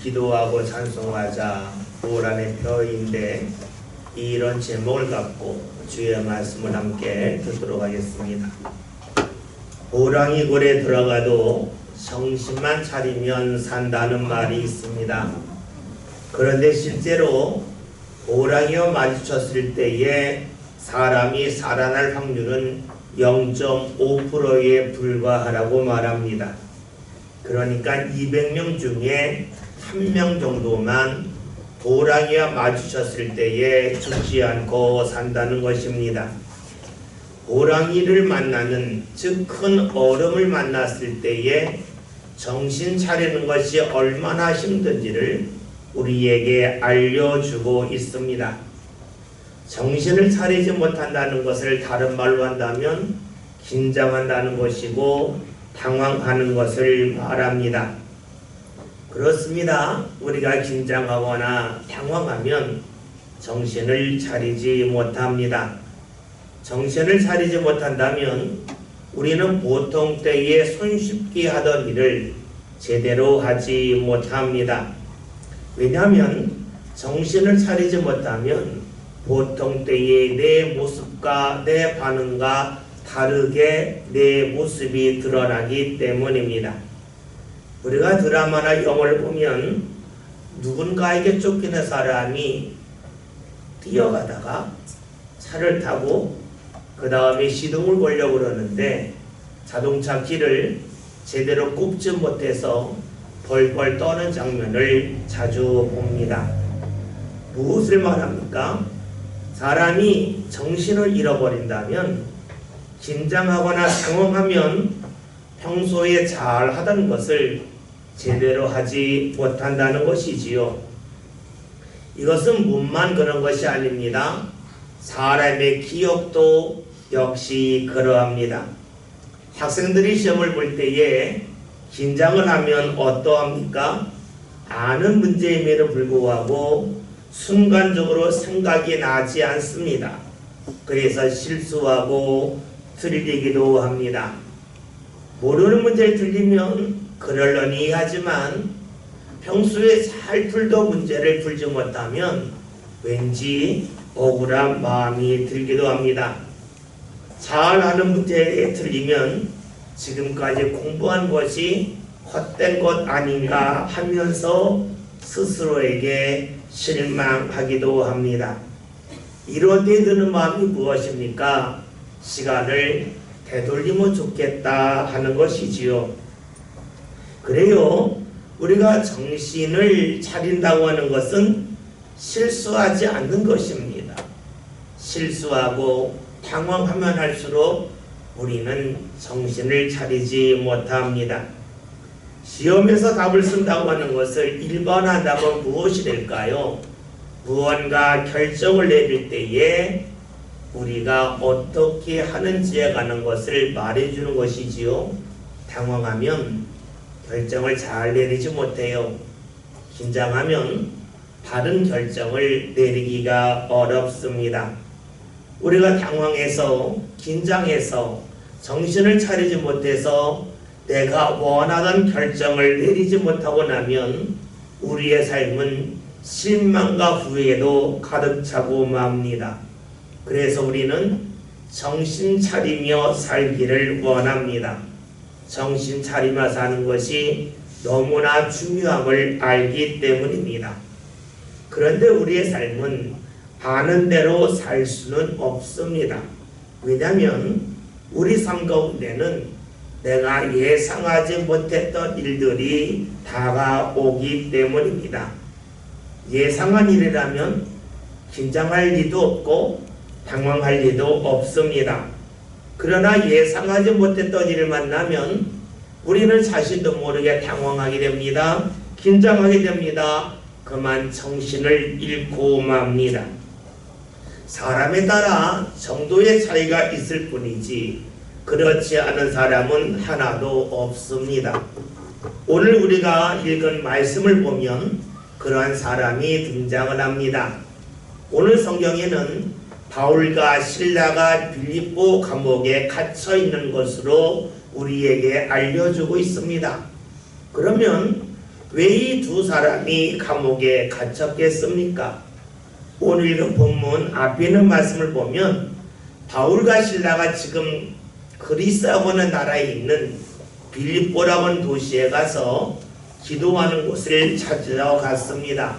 기도하고 찬송하자 보란의 표인데 이런 제목을 갖고 주의 말씀을 함께 듣도록 하겠습니다. 호랑이 굴에 들어가도 정신만 차리면 산다는 말이 있습니다. 그런데 실제로 호랑이와 마주쳤을 때에 사람이 살아날 확률은 0.5%에 불과하라고 말합니다. 그러니까 200명 중에 1명 정도만 호랑이와 마주쳤을 때에 죽지 않고 산다는 것입니다. 호랑이를 만나는, 즉 큰 얼음을 만났을 때에 정신 차리는 것이 얼마나 힘든지를 우리에게 알려주고 있습니다. 정신을 차리지 못한다는 것을 다른 말로 한다면 긴장한다는 것이고 당황하는 것을 말합니다. 그렇습니다. 우리가 긴장하거나 당황하면 정신을 차리지 못합니다. 정신을 차리지 못한다면 우리는 보통 때에 손쉽게 하던 일을 제대로 하지 못합니다. 왜냐하면 정신을 차리지 못하면 보통 때에 내 모습과 내 반응과 다르게 내 모습이 드러나기 때문입니다. 우리가 드라마나 영화를 보면 누군가에게 쫓기는 사람이 뛰어가다가 차를 타고 그 다음에 시동을 걸려고 그러는데 자동차 키를 제대로 꼽지 못해서 벌벌 떠는 장면을 자주 봅니다. 무엇을 말합니까? 사람이 정신을 잃어버린다면, 긴장하거나 당황하면 평소에 잘 하던 것을 제대로 하지 못한다는 것이지요. 이것은 몸만 그런 것이 아닙니다. 사람의 기억도 역시 그러합니다. 학생들이 시험을 볼 때에 긴장을 하면 어떠합니까? 아는 문제임에도 불구하고 순간적으로 생각이 나지 않습니다. 그래서 실수하고 틀리기도 합니다. 모르는 문제를 틀리면 그럴려니 하지만 평소에 잘 풀던 문제를 풀지 못하면 왠지 억울한 마음이 들기도 합니다. 잘하는 문제에 틀리면 지금까지 공부한 것이 헛된 것 아닌가 하면서 스스로에게 실망하기도 합니다. 이럴 때 드는 마음이 무엇입니까? 시간을 되돌리면 좋겠다 하는 것이지요. 그래요. 우리가 정신을 차린다고 하는 것은 실수하지 않는 것입니다. 실수하고 당황하면 할수록 우리는 정신을 차리지 못합니다. 시험에서 답을 쓴다고 하는 것을 일반화한다면 무엇이 될까요? 무언가 결정을 내릴 때에 우리가 어떻게 하는지에 관한 것을 말해주는 것이지요. 당황하면 결정을 잘 내리지 못해요. 긴장하면 바른 결정을 내리기가 어렵습니다. 우리가 당황해서 긴장해서 정신을 차리지 못해서 내가 원하던 결정을 내리지 못하고 나면 우리의 삶은 실망과 후회도 가득 차고 맙니다. 그래서 우리는 정신 차리며 살기를 원합니다. 정신 차리며 사는 것이 너무나 중요함을 알기 때문입니다. 그런데 우리의 삶은 아는 대로 살 수는 없습니다. 왜냐하면 우리 삶 가운데는 내가 예상하지 못했던 일들이 다가오기 때문입니다. 예상한 일이라면 긴장할 리도 없고 당황할 리도 없습니다. 그러나 예상하지 못했던 일을 만나면 우리는 자신도 모르게 당황하게 됩니다. 긴장하게 됩니다. 그만 정신을 잃고 맙니다. 사람에 따라 정도의 차이가 있을 뿐이지 그렇지 않은 사람은 하나도 없습니다. 오늘 우리가 읽은 말씀을 보면 그러한 사람이 등장을 합니다. 오늘 성경에는 바울과 실라가 빌립보 감옥에 갇혀 있는 것으로 우리에게 알려주고 있습니다. 그러면 왜 이 두 사람이 감옥에 갇혔겠습니까? 오늘 읽은 본문 앞에 있는 말씀을 보면 바울과 실라가 지금 그리스라고 하는 나라에 있는 빌립보라고 하는 도시에 가서 기도하는 곳을 찾으러 갔습니다.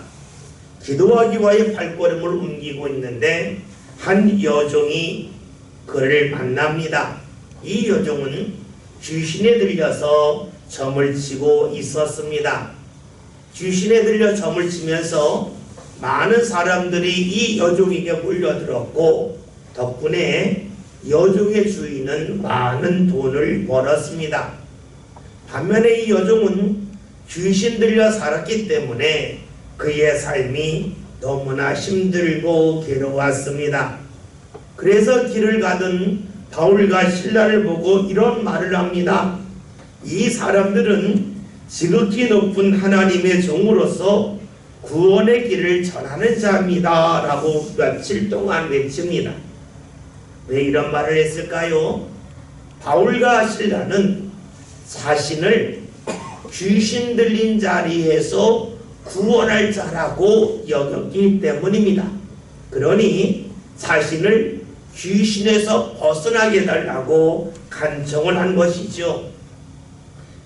기도하기 위해 발걸음을 옮기고 있는데 한 여종이 그를 만납니다. 이 여종은 귀신에 들려서 점을 치고 있었습니다. 귀신에 들려 점을 치면서 많은 사람들이 이 여종에게 몰려들었고 덕분에 여종의 주인은 많은 돈을 벌었습니다. 반면에 이 여종은 귀신 들려 살았기 때문에 그의 삶이 너무나 힘들고 괴로웠습니다. 그래서 길을 가던 바울과 실라를 보고 이런 말을 합니다. 이 사람들은 지극히 높은 하나님의 종으로서 구원의 길을 전하는 자입니다 라고 며칠 동안 외칩니다. 왜 이런 말을 했을까요? 바울과 실라는 자신을 귀신 들린 자리에서 구원할 자라고 여겼기 때문입니다. 그러니 자신을 귀신에서 벗어나게 해달라고 간청을 한 것이죠.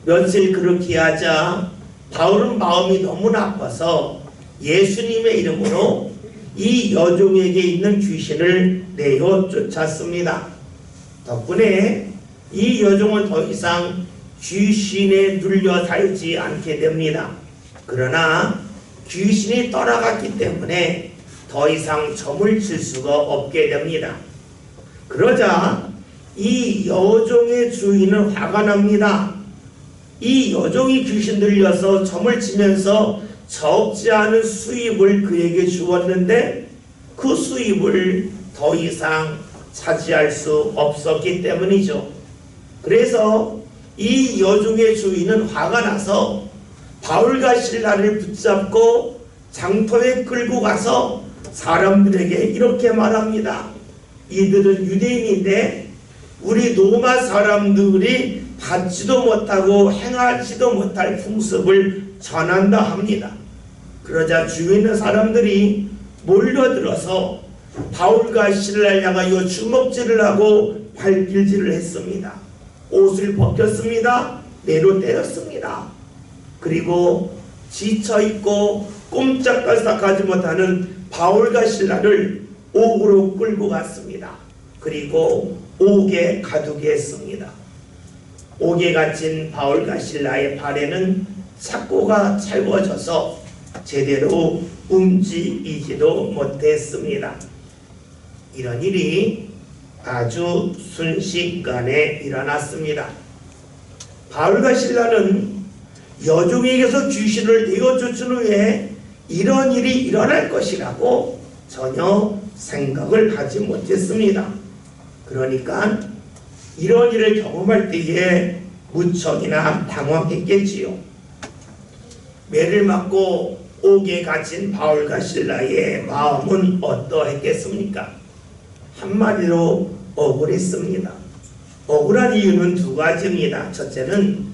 며칠 그렇게 하자 바울은 마음이 너무 나빠서 예수님의 이름으로 이 여종에게 있는 귀신을 내어 쫓았습니다. 덕분에 이 여종은 더 이상 귀신에 눌려 살지 않게 됩니다. 그러나 귀신이 떠나갔기 때문에 더 이상 점을 칠 수가 없게 됩니다. 그러자 이 여종의 주인은 화가 납니다. 이 여종이 귀신 들려서 점을 치면서 적지 않은 수입을 그에게 주었는데 그 수입을 더 이상 차지할 수 없었기 때문이죠. 그래서 이 여종의 주인은 화가 나서 바울과 실라를 붙잡고 장터에 끌고 가서 사람들에게 이렇게 말합니다. 이들은 유대인인데 우리 로마 사람들이 받지도 못하고 행하지도 못할 풍습을 전한다 합니다. 그러자 주위에 있는 사람들이 몰려들어서 바울과 실라를 향하여 주먹질을 하고 발길질을 했습니다. 옷을 벗겼습니다. 매로 때렸습니다. 그리고 지쳐있고 꼼짝달싹하지 못하는 바울과 실라를 옥으로 끌고 갔습니다. 그리고 옥에 가두게 했습니다. 옥에 갇힌 바울과 실라의 발에는 착고가 찰거져서 제대로 움직이지도 못했습니다. 이런 일이 아주 순식간에 일어났습니다. 바울과 실라는 여종에게서 귀신을 내어쫓은 후에 이런 일이 일어날 것이라고 전혀 생각을 하지 못했습니다. 그러니까 이런 일을 경험할 때에 무척이나 당황했겠지요. 매를 맞고 옥에 갇힌 바울과 실라의 마음은 어떠했겠습니까? 한마디로 억울했습니다. 억울한 이유는 두 가지입니다. 첫째는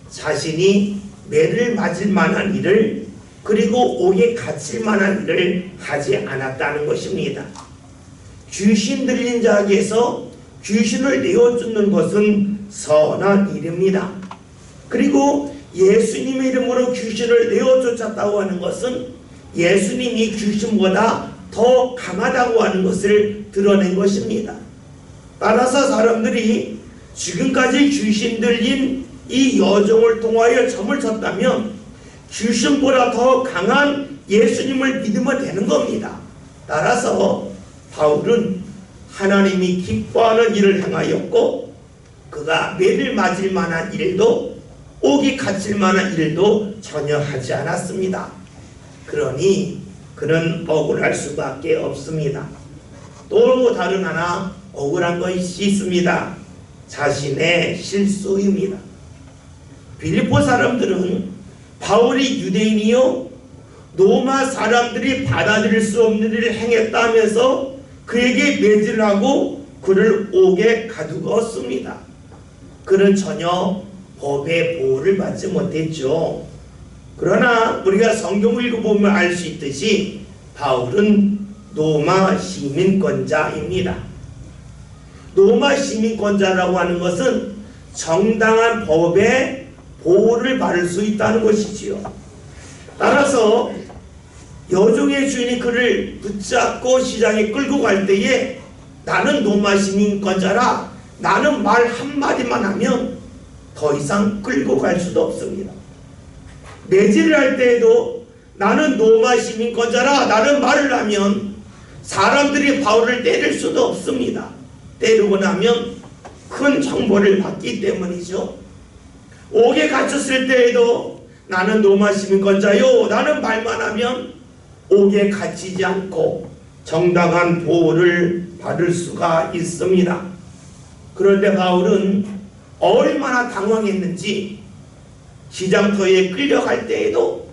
자신이 매를 맞을 만한 일을 그리고 옥에 갇힐 만한 일을 하지 않았다는 것입니다. 귀신 들린 자에게서 귀신을 내어쫓는 것은 선한 일입니다. 그리고 예수님의 이름으로 귀신을 내어쫓았다고 하는 것은 예수님이 귀신보다 더 강하다고 하는 것을 드러낸 것입니다. 따라서 사람들이 지금까지 귀신 들린 이 여종을 통하여 점을 쳤다면 귀신보다 더 강한 예수님을 믿으면 되는 겁니다. 따라서 바울은 하나님이 기뻐하는 일을 행하였고 그가 매를 맞을 만한 일도 옥이 갇힐 만한 일도 전혀 하지 않았습니다. 그러니 그는 억울할 수밖에 없습니다. 또 다른 하나 억울한 것이 있습니다. 자신의 실수입니다. 빌립보 사람들은 바울이 유대인이요 로마 사람들이 받아들일 수 없는 일을 행했다면서 그에게 매질을 하고 그를 옥에 가두었습니다. 그는 전혀 법의 보호를 받지 못했죠. 그러나 우리가 성경을 읽어보면 알 수 있듯이 바울은 로마 시민권자입니다. 로마 시민권자라고 하는 것은 정당한 법의 보호를 받을 수 있다는 것이지요. 따라서 여종의 주인이 그를 붙잡고 시장에 끌고 갈 때에 나는 로마 시민권자라, 나는 말 한마디만 하면 더 이상 끌고 갈 수도 없습니다. 매질을 할 때에도 나는 로마 시민권자라, 나는 말을 하면 사람들이 바울을 때릴 수도 없습니다. 때리고 나면 큰 형벌을 받기 때문이죠. 옥에 갇혔을 때에도 나는 로마 시민권자요, 나는 말만 하면 옥에 갇히지 않고 정당한 보호를 받을 수가 있습니다. 그런데 바울은 얼마나 당황했는지 시장터에 끌려갈 때에도,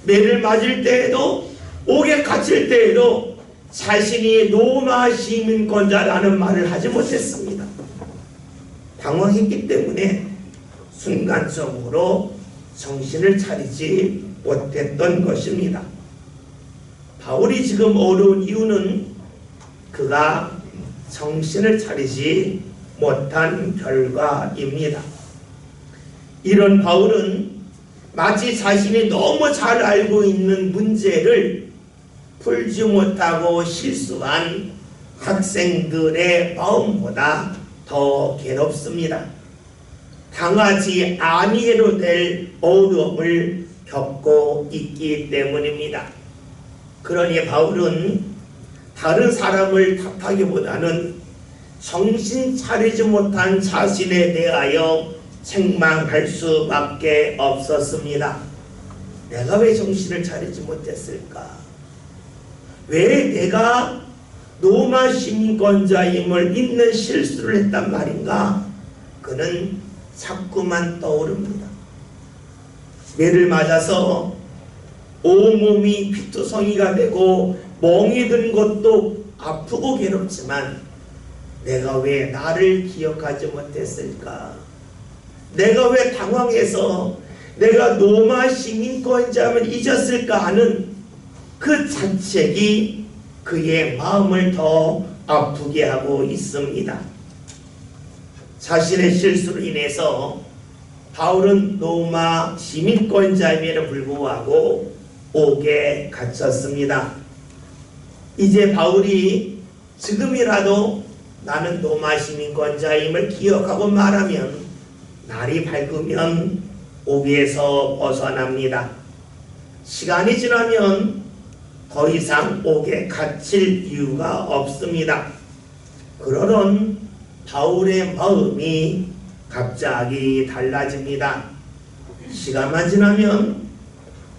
매를 맞을 때에도, 옥에 갇힐 때에도 자신이 로마 시민권자라는 말을 하지 못했습니다. 당황했기 때문에 순간적으로 정신을 차리지 못했던 것입니다. 바울이 지금 어려운 이유는 그가 정신을 차리지 못한 결과입니다. 이런 바울은 마치 자신이 너무 잘 알고 있는 문제를 풀지 못하고 실수한 학생들의 마음보다 더 괴롭습니다. 당하지 아니해도 될 어려움을 겪고 있기 때문입니다. 그러니 바울은 다른 사람을 탓하기보다는 정신 차리지 못한 자신에 대하여 책망할 수밖에 없었습니다. 내가 왜 정신을 차리지 못했을까? 왜 내가 로마 시민권자임을 믿는 실수를 했단 말인가? 그는 자꾸만 떠오릅니다. 매를 맞아서 온몸이 피투성이가 되고 멍이 든 것도 아프고 괴롭지만 내가 왜 나를 기억하지 못했을까? 내가 왜 당황해서 내가 로마 시민권자임을 잊었을까 하는 그 자책이 그의 마음을 더 아프게 하고 있습니다. 자신의 실수로 인해서 바울은 로마 시민권자임에도 불구하고 옥에 갇혔습니다. 이제 바울이 지금이라도 나는 로마 시민권자임을 기억하고 말하면 날이 밝으면 옥에서 벗어납니다. 시간이 지나면 더 이상 옥에 갇힐 이유가 없습니다. 그러던 바울의 마음이 갑자기 달라집니다. 시간만 지나면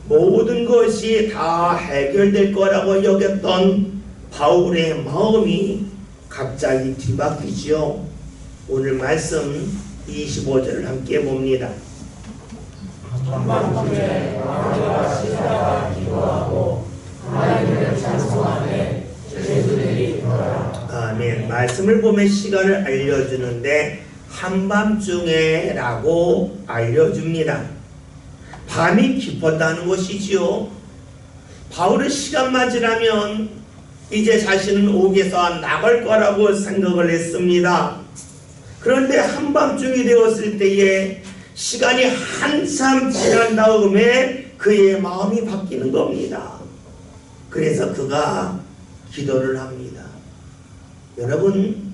모든 것이 다 해결될 거라고 여겼던 바울의 마음이 갑자기 뒤바뀌지요. 오늘 말씀 25절을 함께 봅니다. 한밤중에 바울과 시라가 기도하고 하나님을 찬송하되 죄수들이 들어라. 아멘. 말씀을 보면 시간을 알려주는데 한밤중에 라고 알려줍니다. 밤이 깊었다는 것이지요. 바울은 시간만 지나면 이제 자신은 옥에서 나갈 거라고 생각을 했습니다. 그런데 한밤중이 되었을 때에 시간이 한참 지난 다음에 그의 마음이 바뀌는 겁니다. 그래서 그가 기도를 합니다. 여러분,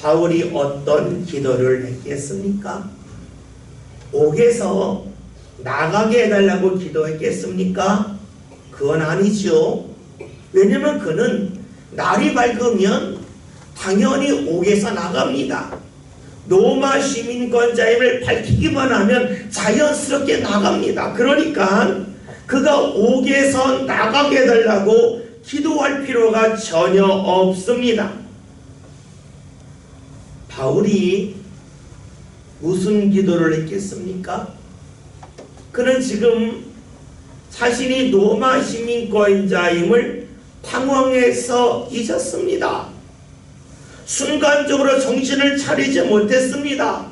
바울이 어떤 기도를 했겠습니까? 옥에서 나가게 해달라고 기도했겠습니까? 그건 아니죠. 왜냐면 그는 날이 밝으면 당연히 옥에서 나갑니다. 로마 시민권자임을 밝히기만 하면 자연스럽게 나갑니다. 그러니까 그가 옥에서 나가게 해달라고 기도할 필요가 전혀 없습니다. 바울이 무슨 기도를 했겠습니까? 그는 지금 자신이 로마 시민권자임을 당황해서 잊었습니다. 순간적으로 정신을 차리지 못했습니다.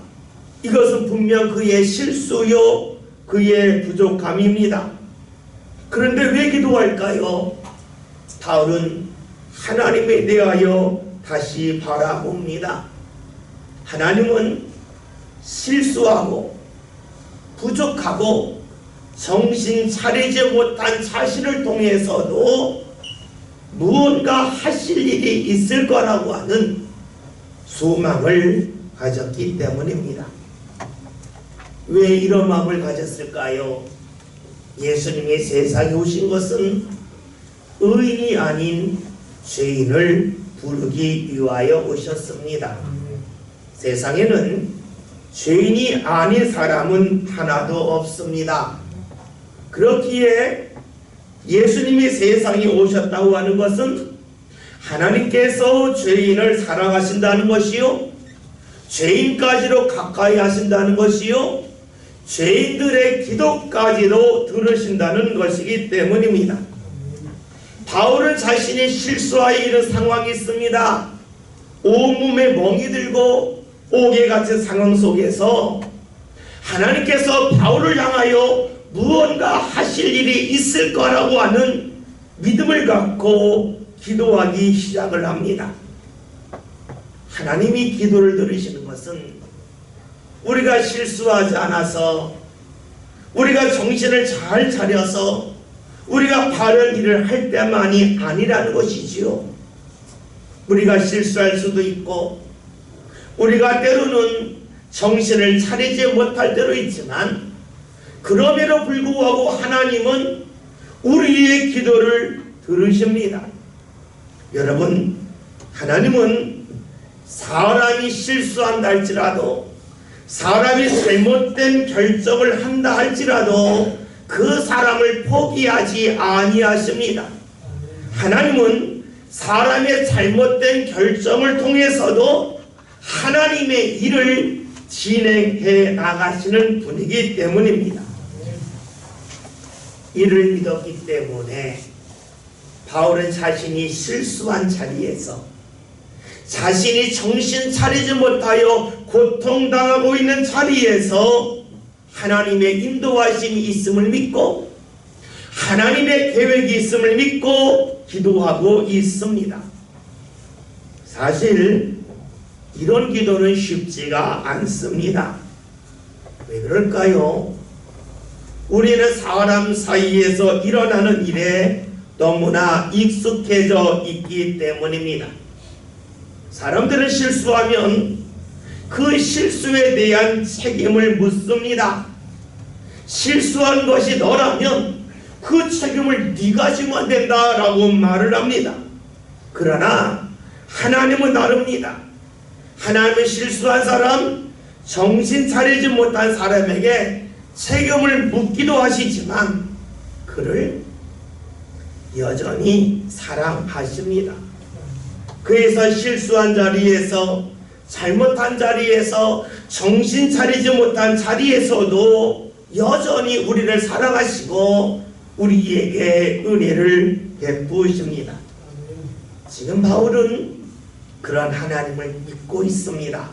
이것은 분명 그의 실수요, 그의 부족함입니다. 그런데 왜 기도할까요? 바울은 하나님에 대하여 다시 바라봅니다. 하나님은 실수하고 부족하고 정신 차리지 못한 자신을 통해서도 무언가 하실 일이 있을 거라고 하는 소망을 가졌기 때문입니다. 왜 이런 마음을 가졌을까요? 예수님이 세상에 오신 것은 의인이 아닌 죄인을 부르기 위하여 오셨습니다. 세상에는 죄인이 아닌 사람은 하나도 없습니다. 그렇기에 예수님이 세상에 오셨다고 하는 것은 하나님께서 죄인을 사랑하신다는 것이요, 죄인까지도 가까이 하신다는 것이요, 죄인들의 기도까지도 들으신다는 것이기 때문입니다. 바울은 자신이 실수하여 이런 상황이 있습니다. 온몸에 멍이 들고 옥에 갇힌 상황 속에서 하나님께서 바울을 향하여 무언가 하실 일이 있을 거라고 하는 믿음을 갖고 기도하기 시작을 합니다. 하나님이 기도를 들으시는 것은 우리가 실수하지 않아서, 우리가 정신을 잘 차려서 우리가 바른 일을 할 때만이 아니라는 것이지요. 우리가 실수할 수도 있고 우리가 때로는 정신을 차리지 못할 때도 있지만, 그럼에도 불구하고 하나님은 우리의 기도를 들으십니다. 여러분, 하나님은 사람이 실수한다 할지라도, 사람이 잘못된 결정을 한다 할지라도 그 사람을 포기하지 아니하십니다. 하나님은 사람의 잘못된 결정을 통해서도 하나님의 일을 진행해 나가시는 분이기 때문입니다. 이를 믿었기 때문에 바울은 자신이 실수한 자리에서, 자신이 정신 차리지 못하여 고통당하고 있는 자리에서 하나님의 인도하심이 있음을 믿고 하나님의 계획이 있음을 믿고 기도하고 있습니다. 사실 이런 기도는 쉽지가 않습니다. 왜 그럴까요? 우리는 사람 사이에서 일어나는 일에 너무나 익숙해져 있기 때문입니다. 사람들은 실수하면 그 실수에 대한 책임을 묻습니다. 실수한 것이 너라면 그 책임을 네가 지면 안 된다라고 말을 합니다. 그러나 하나님은 다릅니다. 하나님은 실수한 사람, 정신 차리지 못한 사람에게 책임을 묻기도 하시지만 그를 여전히 사랑하십니다. 그래서 실수한 자리에서, 잘못한 자리에서, 정신 차리지 못한 자리에서도 여전히 우리를 사랑하시고 우리에게 은혜를 베푸십니다. 지금 바울은 그런 하나님을 믿고 있습니다.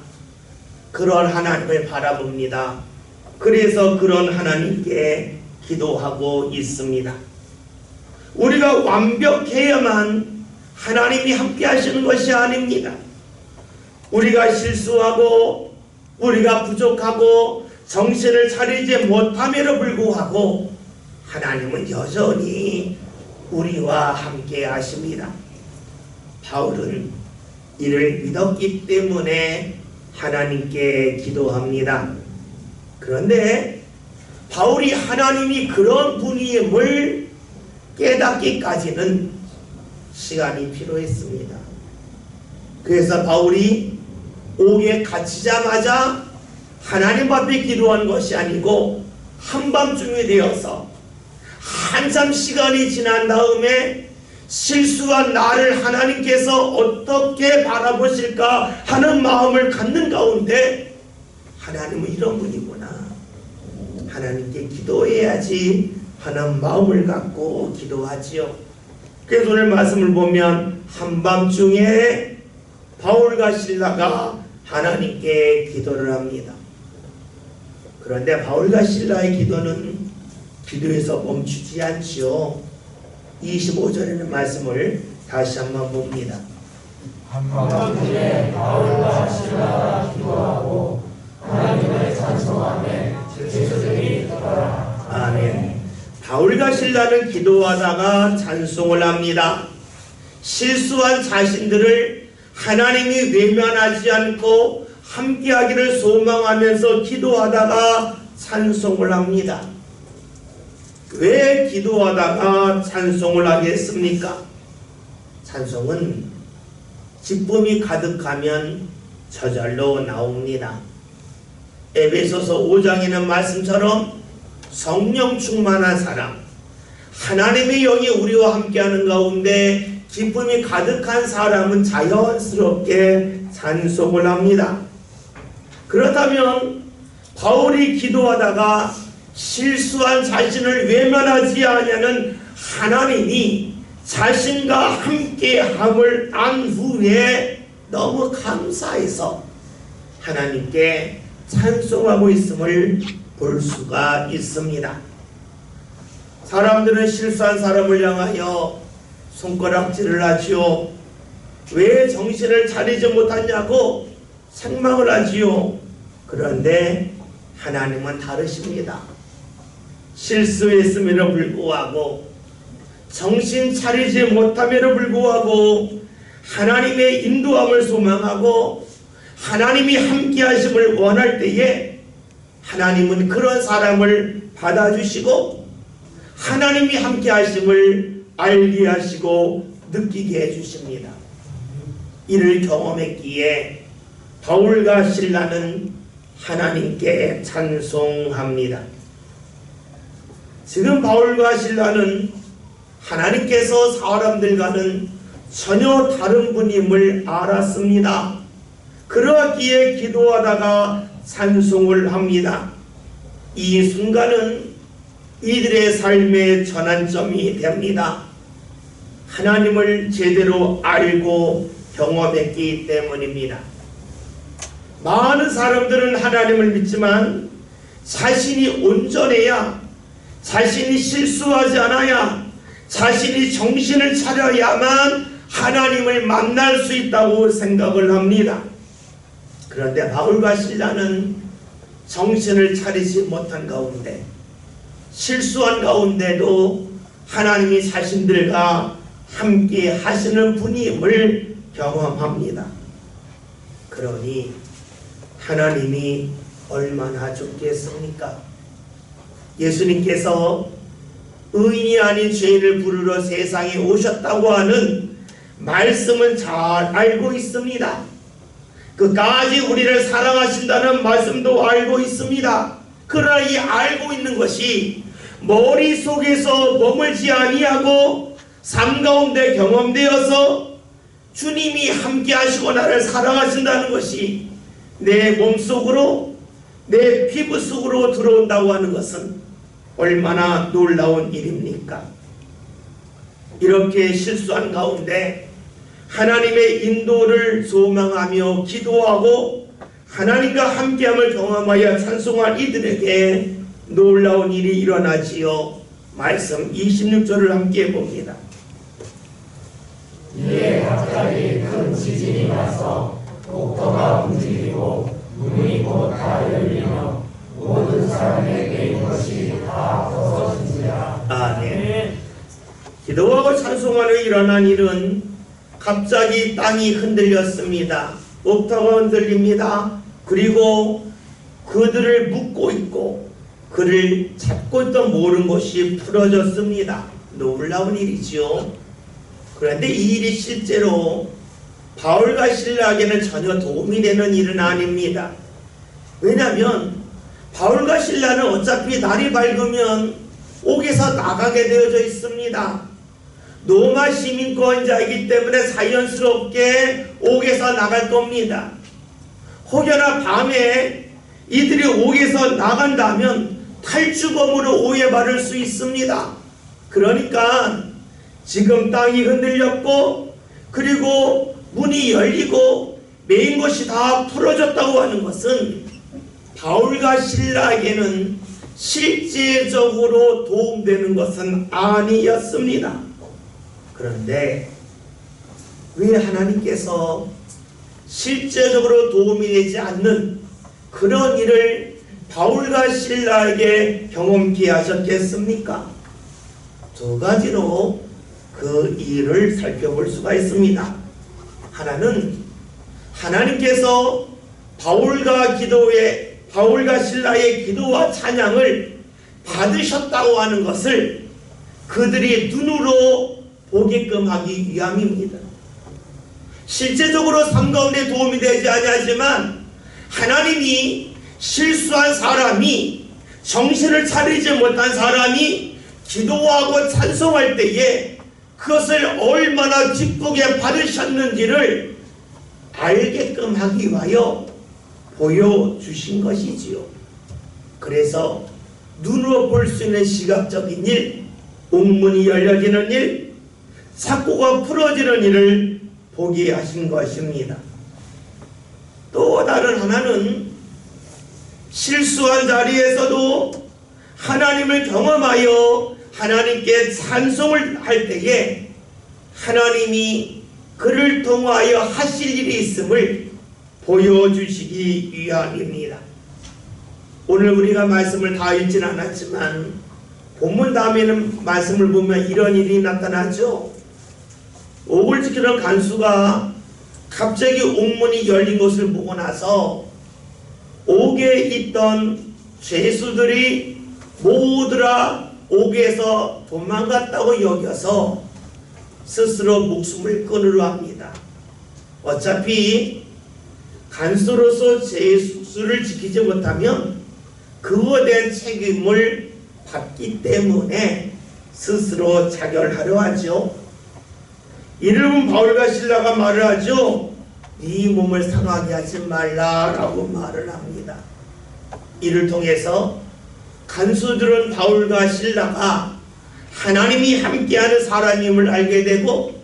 그런 하나님을 바라봅니다. 그래서 그런 하나님께 기도하고 있습니다. 우리가 완벽해야만 하나님이 함께 하시는 것이 아닙니다. 우리가 실수하고 우리가 부족하고 정신을 차리지 못함에도 불구하고 하나님은 여전히 우리와 함께 하십니다. 바울은 이를 믿었기 때문에 하나님께 기도합니다. 그런데 바울이 하나님이 그런 분임을 깨닫기까지는 시간이 필요했습니다. 그래서 바울이 옥에 갇히자마자 하나님 앞에 기도한 것이 아니고 한밤중이 되어서 한참 시간이 지난 다음에 실수한 나를 하나님께서 어떻게 바라보실까 하는 마음을 갖는 가운데 하나님은 이런 분이구나, 하나님께 기도해야지 하는 마음을 갖고 기도하지요. 그래서 오늘 말씀을 보면 한밤중에 바울과 실라가 하나님께 기도를 합니다. 그런데 바울과 실라의 기도는 기도에서 멈추지 않지요. 25절에는 말씀을 다시 한번 봅니다. 한밤중에 바울과 실라가 기도하고 하나님을 찬송하며 제자들이 들어라. 아멘. 바울과 실라는 기도하다가 찬송을 합니다. 실수한 자신들을 하나님이 외면하지 않고 함께하기를 소망하면서 기도하다가 찬송을 합니다. 왜 기도하다가 찬송을 하겠습니까? 찬송은 기쁨이 가득하면 저절로 나옵니다. 에베소서 5장에는 말씀처럼 성령 충만한 사람, 하나님의 영이 우리와 함께하는 가운데 기쁨이 가득한 사람은 자연스럽게 찬송을 합니다. 그렇다면 바울이 기도하다가 실수한 자신을 외면하지 아니하는 하나님이 자신과 함께함을 안 후에 너무 감사해서 하나님께 찬송하고 있음을 볼 수가 있습니다. 사람들은 실수한 사람을 향하여 손가락질을 하지요. 왜 정신을 차리지 못하냐고 책망을 하지요. 그런데 하나님은 다르십니다. 실수했음에도 불구하고 정신 차리지 못함에도 불구하고 하나님의 인도함을 소망하고 하나님이 함께 하심을 원할 때에 하나님은 그런 사람을 받아주시고 하나님이 함께 하심을 알게 하시고 느끼게 해주십니다. 이를 경험했기에 바울과 실라는 하나님께 찬송합니다. 지금 바울과 실라는 하나님께서 사람들과는 전혀 다른 분임을 알았습니다. 그러기에 기도하다가 찬송을 합니다. 이 순간은 이들의 삶의 전환점이 됩니다. 하나님을 제대로 알고 경험했기 때문입니다. 많은 사람들은 하나님을 믿지만 자신이 온전해야, 자신이 실수하지 않아야, 자신이 정신을 차려야만 하나님을 만날 수 있다고 생각을 합니다. 그런데 바울과 실라는 정신을 차리지 못한 가운데, 실수한 가운데도 하나님이 자신들과 함께 하시는 분임을 경험합니다. 그러니 하나님이 얼마나 좋겠습니까? 예수님께서 의인이 아닌 죄인을 부르러 세상에 오셨다고 하는 말씀은 잘 알고 있습니다. 끝까지 우리를 사랑하신다는 말씀도 알고 있습니다. 그러나 이 알고 있는 것이 머릿속에서 머물지 아니하고 삶 가운데 경험되어서 주님이 함께 하시고 나를 사랑하신다는 것이 내 몸속으로, 내 피부 속으로 들어온다고 하는 것은 얼마나 놀라운 일입니까? 이렇게 실수한 가운데 하나님의 인도를 소망하며 기도하고 하나님과 함께함을 경험하여 찬송한 이들에게 놀라운 일이 일어나지요. 말씀 26절을 함께 봅니다. 이에 갑자기 큰 지진이 나서 옥토가 움직이고 문이 곧 다 열리며 모든 사람에게 있는 것이 다 벗어진지라. 아멘. 기도하고 찬송하며 일어난 일은 갑자기 땅이 흔들렸습니다. 옥토가 흔들립니다. 그리고 그들을 묶고 있고 그를 잡고 있던 모든 것이 풀어졌습니다. 놀라운 일이지요. 그런데 이 일이 실제로 바울과 실라에게는 전혀 도움이 되는 일은 아닙니다. 왜냐하면 바울과 실라는 어차피 날이 밝으면 옥에서 나가게 되어져 있습니다. 로마 시민권자이기 때문에 자연스럽게 옥에서 나갈 겁니다. 혹여나 밤에 이들이 옥에서 나간다면 탈주범으로 오해받을 수 있습니다. 그러니까 지금 땅이 흔들렸고 그리고 문이 열리고 메인 것이 다 풀어졌다고 하는 것은 바울과 실라에게는 실제적으로 도움되는 것은 아니었습니다. 그런데 왜 하나님께서 실제적으로 도움이 되지 않는 그런 일을 바울과 실라에게 경험케 하셨겠습니까? 두 가지로 그 일을 살펴볼 수가 있습니다. 하나는 하나님께서 바울과 실라의 기도와 찬양을 받으셨다고 하는 것을 그들이 눈으로 보게끔 하기 위함입니다. 실제적으로 삶 가운데 도움이 되지 아니하지만 하나님이 실수한 사람이, 정신을 차리지 못한 사람이 기도하고 찬송할 때에 그것을 얼마나 기쁘게 받으셨는지를 알게끔 하기 위하여 보여주신 것이지요. 그래서 눈으로 볼 수 있는 시각적인 일, 옥문이 열려지는 일, 사고가 풀어지는 일을 보게 하신 것입니다. 또 다른 하나는 실수한 자리에서도 하나님을 경험하여 하나님께 찬송을 할 때에 하나님이 그를 통하여 하실 일이 있음을 보여주시기 위함입니다. 오늘 우리가 말씀을 다 읽지는 않았지만 본문 다음에는 말씀을 보면 이런 일이 나타나죠. 옥을 지키는 간수가 갑자기 옥문이 열린 것을 보고 나서 옥에 있던 죄수들이 모두라 옥에서 도망갔다고 여겨서 스스로 목숨을 끊으려 합니다. 어차피 간수로서 죄수를 지키지 못하면 그거에 대한 책임을 받기 때문에 스스로 자결하려 하죠. 이를 본 바울과 실라가 말을 하죠. 네 몸을 상하게 하지 말라라고 말을 합니다. 이를 통해서 간수들은 바울과 실라가 하나님이 함께하는 사람임을 알게 되고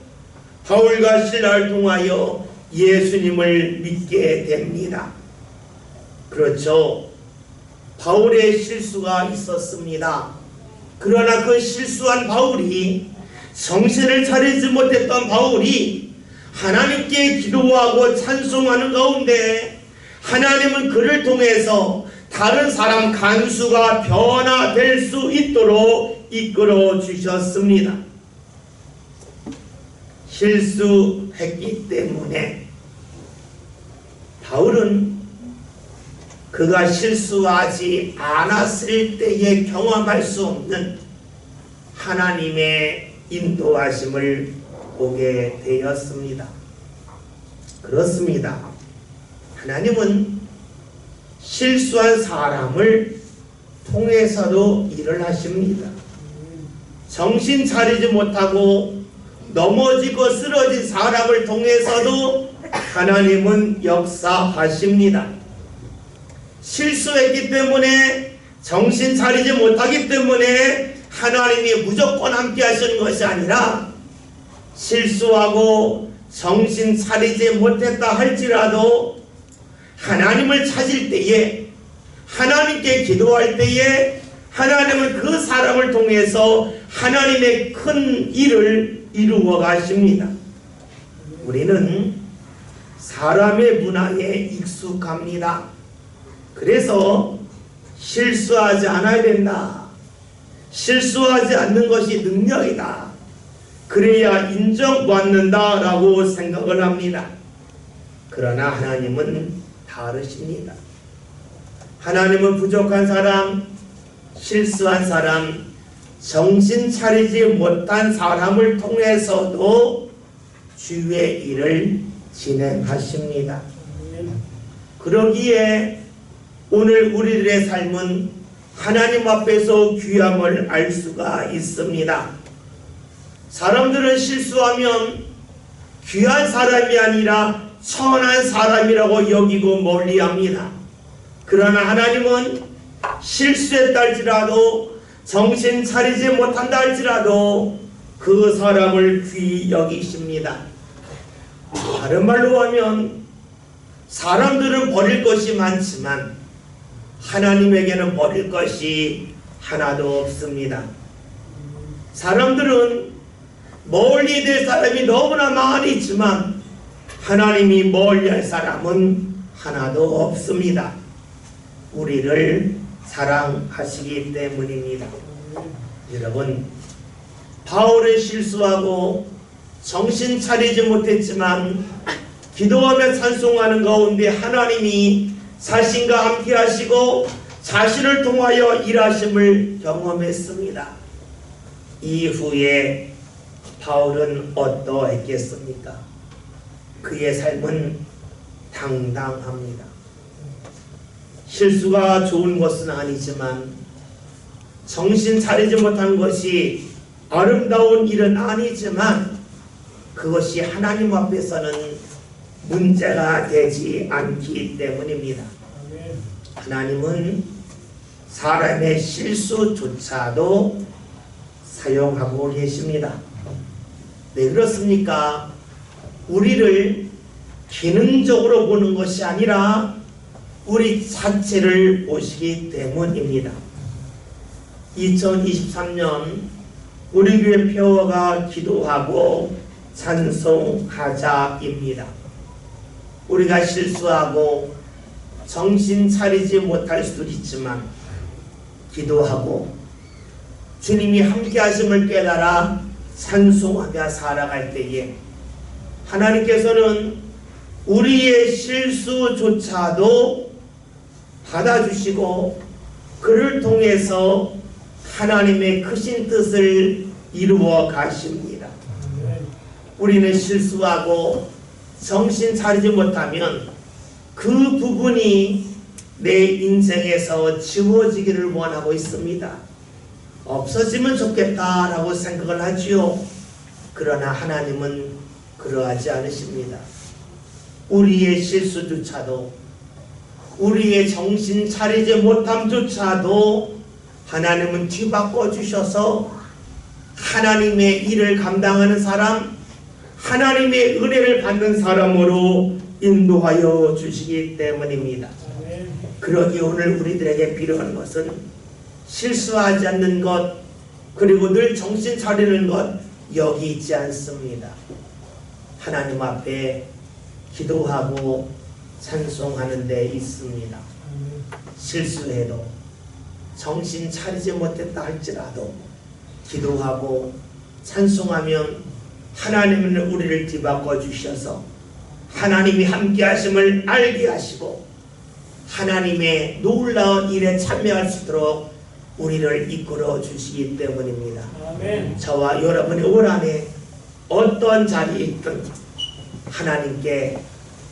바울과 신라를 통하여 예수님을 믿게 됩니다. 그렇죠. 바울의 실수가 있었습니다. 그러나 그 실수한 바울이, 정신을 차리지 못했던 바울이 하나님께 기도하고 찬송하는 가운데 하나님은 그를 통해서 다른 사람 간수가 변화될 수 있도록 이끌어 주셨습니다. 실수했기 때문에 바울은 그가 실수하지 않았을 때에 경험할 수 없는 하나님의 인도하심을 보게 되었습니다. 그렇습니다. 하나님은 실수한 사람을 통해서도 일을 하십니다. 정신 차리지 못하고 넘어지고 쓰러진 사람을 통해서도 하나님은 역사하십니다. 실수했기 때문에, 정신 차리지 못하기 때문에 하나님이 무조건 함께 하시는 것이 아니라 실수하고 정신 차리지 못했다 할지라도 하나님을 찾을 때에, 하나님께 기도할 때에 하나님은 그 사람을 통해서 하나님의 큰 일을 이루어 가십니다. 우리는 사람의 문화에 익숙합니다. 그래서 실수하지 않아야 된다. 실수하지 않는 것이 능력이다. 그래야 인정받는다 라고 생각을 합니다. 그러나 하나님은 다르십니다. 하나님은 부족한 사람, 실수한 사람, 정신 차리지 못한 사람을 통해서도 주의 일을 진행하십니다. 그러기에 오늘 우리들의 삶은 하나님 앞에서 귀함을 알 수가 있습니다. 사람들은 실수하면 귀한 사람이 아니라 천한 사람이라고 여기고 멀리합니다. 그러나 하나님은 실수했다 할지라도, 정신 차리지 못한다 할지라도 그 사람을 귀히 여기십니다. 다른 말로 하면 사람들은 버릴 것이 많지만 하나님에게는 버릴 것이 하나도 없습니다. 사람들은 멀리 될 사람이 너무나 많이 있지만 하나님이 멀리할 사람은 하나도 없습니다. 우리를 사랑하시기 때문입니다. 여러분, 바울은 실수하고 정신 차리지 못했지만 기도하며 찬송하는 가운데 하나님이 자신과 함께 하시고 자신을 통하여 일하심을 경험했습니다. 이후에 바울은 어떠했겠습니까? 그의 삶은 당당합니다. 실수가 좋은 것은 아니지만 정신 차리지 못한 것이 아름다운 일은 아니지만 그것이 하나님 앞에서는 문제가 되지 않기 때문입니다. 하나님은 사람의 실수조차도 사용하고 계십니다. 왜 그렇습니까? 우리를 기능적으로 보는 것이 아니라 우리 자체를 보시기 때문입니다. 2023년 우리 교회 표어가 기도하고 찬송하자입니다. 우리가 실수하고 정신 차리지 못할 수도 있지만 기도하고 주님이 함께 하심을 깨달아 찬송하며 살아갈 때에 하나님께서는 우리의 실수조차도 받아주시고 그를 통해서 하나님의 크신 뜻을 이루어 가십니다. 우리는 실수하고 정신 차리지 못하면 그 부분이 내 인생에서 지워지기를 원하고 있습니다. 없어지면 좋겠다라고 생각을 하지요. 그러나 하나님은 그러하지 않으십니다. 우리의 실수조차도 우리의 정신 차리지 못함조차도 하나님은 뒤바꿔 주셔서 하나님의 일을 감당하는 사람, 하나님의 은혜를 받는 사람으로 인도하여 주시기 때문입니다. 그러기에 오늘 우리들에게 필요한 것은 실수하지 않는 것, 그리고 늘 정신 차리는 것 여기 있지 않습니다. 하나님 앞에 기도하고 찬송하는 데 있습니다. 실수해도 정신 차리지 못했다 할지라도 기도하고 찬송하면 하나님은 우리를 뒤바꿔 주셔서 하나님이 함께 하심을 알게 하시고 하나님의 놀라운 일에 참여할 수 있도록 우리를 이끌어 주시기 때문입니다. 아멘. 저와 여러분의 올 한해 어떤 자리에 있든 하나님께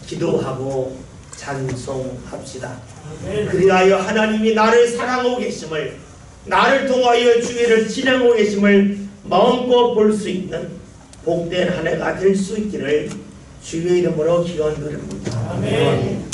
기도하고 찬송합시다. 아멘. 그리하여 하나님이 나를 사랑하고 계심을, 나를 통하여 주의를 진행하고 계심을 마음껏 볼 수 있는 복된 한 해가 될 수 있기를 주의 이름으로 기원드립니다. 아멘.